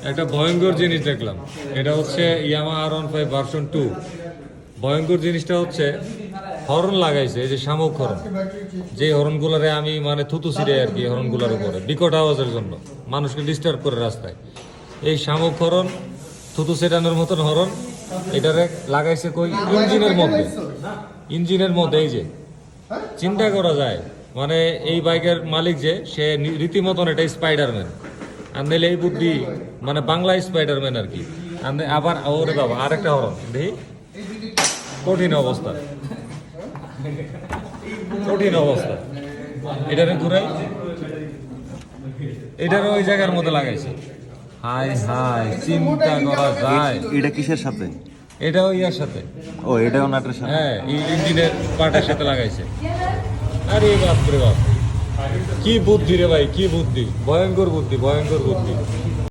একটা ভয়ঙ্কর জিনিস দেখলাম, এটা হচ্ছে ইয়ামাহা R15 ভার্সন 2। ভয়ঙ্কর জিনিসটা হচ্ছে হর্ন লাগাইছে, এই যে শামুক হর্ন, যে হর্নগুলারে আমি মানে থুতু ছিঁড়ে আর কি, হর্নগুলার উপরে বিকট আওয়াজের জন্য মানুষকে ডিস্টার্ব করে রাস্তায়। এই শামুক হর্ন, থুতু ছেটানোর মতন হর্ন, এটারে লাগাইছে কই ইঞ্জিনের মধ্যে। ইঞ্জিনের মধ্যে এই যে চিন্তা করা যায়, মানে এই বাইকের মালিক যে সে রীতিমতন এটা স্পাইডারম্যান। আর নাহলে এই বুদ্ধি মানে বাংলা স্পাইডারম্যান আর কি। আবার ওরে বাবা আরেকটা হরন দেখি, কঠিন অবস্থা, কঠিন অবস্থা। এটারে ঘুরাই, এটারও ওই জায়গার মধ্যে লাগাইছে। হাই হাই, চিন্তা করা যায়। এটা কিসের সাথে? এটাও ইয়ার সাথে, ও এটাও নাটের সাথে। হ্যাঁ ইঞ্জিনের পার্টের সাথে লাগাইছে। আরে বাপ রে বাপ, কি বুদ্ধি রে ভাই, কি বুদ্ধি, ভয়ঙ্কর বুদ্ধি, ভয়ঙ্কর বুদ্ধি।